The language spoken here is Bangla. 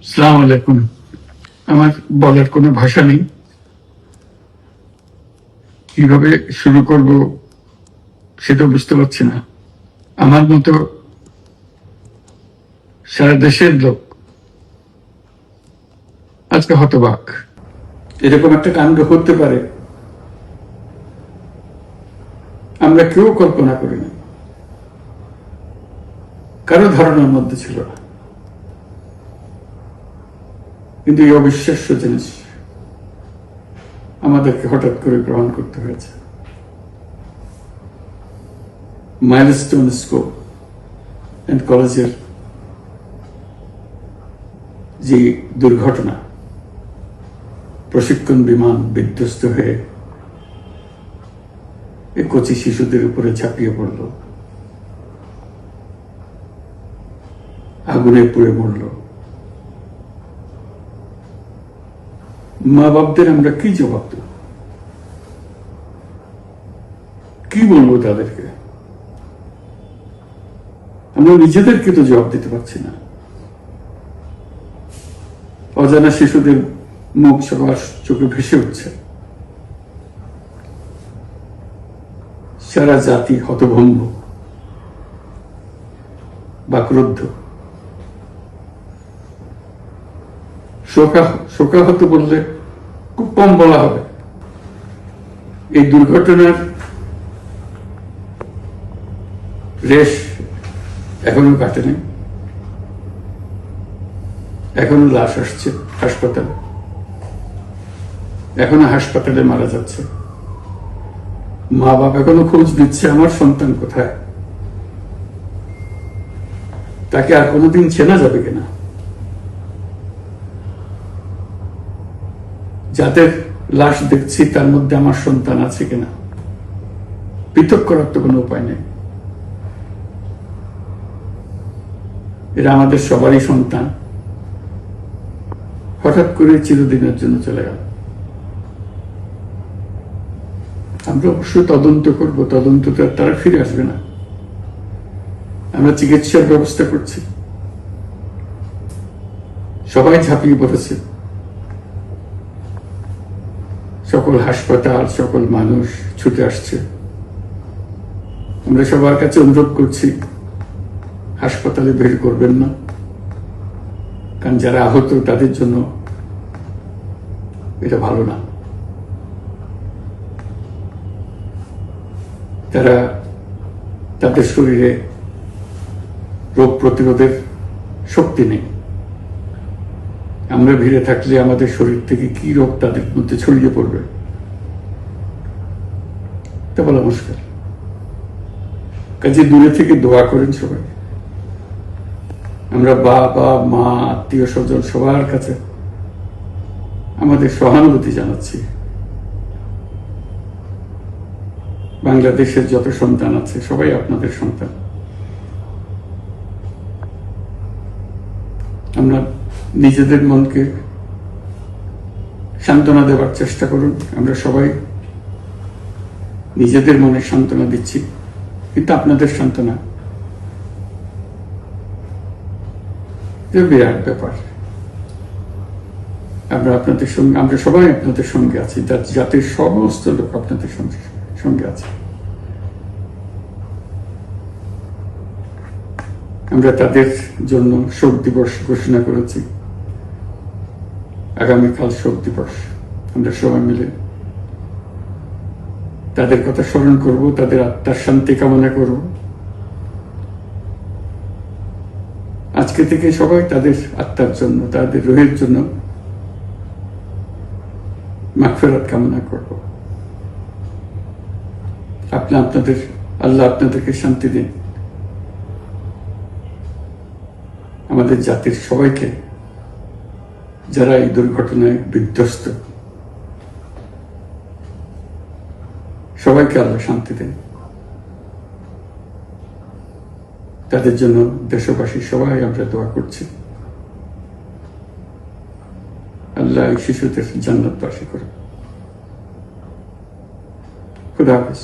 আসসালামু আলাইকুম। আমার বলার কোনো ভাষা নেই, কিভাবে শুরু করব সেটা বুঝতে পারছি না। আমার মতো সারা দেশের লোক আজকে হতবাক। এরকম একটা কাণ্ড হতে পারে আমরা কেউ কল্পনা করিনি, কারো ধারণার মধ্যে ছিল না। কিন্তু এই অবিশ্বাস্য জিনিস আমাদেরকে হঠাৎ করে গ্রহণ করতে হয়েছে। মাইলস্টোন স্কুল অ্যান্ড কলেজের যে দুর্ঘটনা, প্রশিক্ষণ বিমান বিধ্বস্ত হয়ে এই কচি শিশুদের উপরে ঝাঁপিয়ে পড়ল, আগুনে পুড়ে মরল। মা বাপদের আমরা কি জবাব দেব? কি বলবো তাদেরকে? আমরা নিজেদেরকে তো জবাব দিতে পারছি না। অজানা শিশুদের মুখ সবার চোখে ভেসে উঠছে। সারা জাতি হতভম্ব বা ক্রুদ্ধ। শোকাহত বললে খুব কম বলা হবে। এই দুর্ঘটনার রেশ এখনো কাটেনি। এখনো লাশ আসছে হাসপাতালে, এখনো হাসপাতালে মারা যাচ্ছে। মা বাপ এখনো খোঁজ দিচ্ছে আমার সন্তান কোথায়, তাকে আর কোনোদিন চেনা যাবে কিনা। যাদের লাশ দেখছি তার মধ্যে আমার সন্তান আছে কিনা পৃথক করার তো কোনো উপায় নেই। এরা আমাদের সবারই সন্তান, হঠাৎ করে চিরদিনের জন্য চলে গেল। আমরা অবশ্যই তদন্ত করব, তদন্তটা তারা ফিরে আসবে না। আমরা চিকিৎসার ব্যবস্থা করছি, সবাই ঝাঁপিয়ে পড়েছে। সকল হাসপাতাল, সকল মানুষ ছুটে আসছে। আমরা সবার কাছে অনুরোধ করছি, হাসপাতালে ভিড় করবেন না, কারণ যারা আহত তাদের জন্য এটা ভালো না। তারা তাদের শরীরে রোগ প্রতিরোধের শক্তি নেই। আমরা ভিড়ে থাকলে আমাদের শরীর থেকে কি রোগ তাদের মধ্যে ছড়িয়ে পড়বে তা বলা মুশকিল। কাজে দূরে থেকে দোয়া করেন সবাই। আমরা বাবা মা আত্মীয় স্বজন সবার কাছে আমাদের সহানুভূতি জানাচ্ছি। বাংলাদেশের যত সন্তান আছে সবাই আপনাদের সন্তান। আমরা নিজেদের মনকে সান্ত্বনা দেওয়ার চেষ্টা করুন। আমরা সবাই নিজেদের মনে সান্ত্বনা দিচ্ছি, কিন্তু আপনাদের সান্ত্বনা বিরাট ব্যাপার। আমরা সবাই আপনাদের সঙ্গে আছি, জাতির সমস্ত লোক আপনাদের সঙ্গে আছে। আমরা তাদের জন্য শোক দিবস ঘোষণা করেছি। আগামীকাল শোক দিবস। আমরা সবাই মিলে তাদের কথা স্মরণ করব, তাদের আত্মার শান্তি কামনা করব। আজকে থেকে সবাই তাদের আত্মার জন্য, তাদের রুহের জন্য মাগফিরাত কামনা করব। আল্লাহ আপনাদেরকে শান্তি দিন। আমাদের জাতির সবাইকে, যারা এই দুর্ঘটনায় বিধ্বস্ত, সবাইকে আল্লাহ শান্তি দেন। তাদের জন্য দেশবাসী সবাই আমরা দোয়া করছি। আল্লাহ এই শিশুদের জান্নাতবাসী করে। খুদা হাফেজ।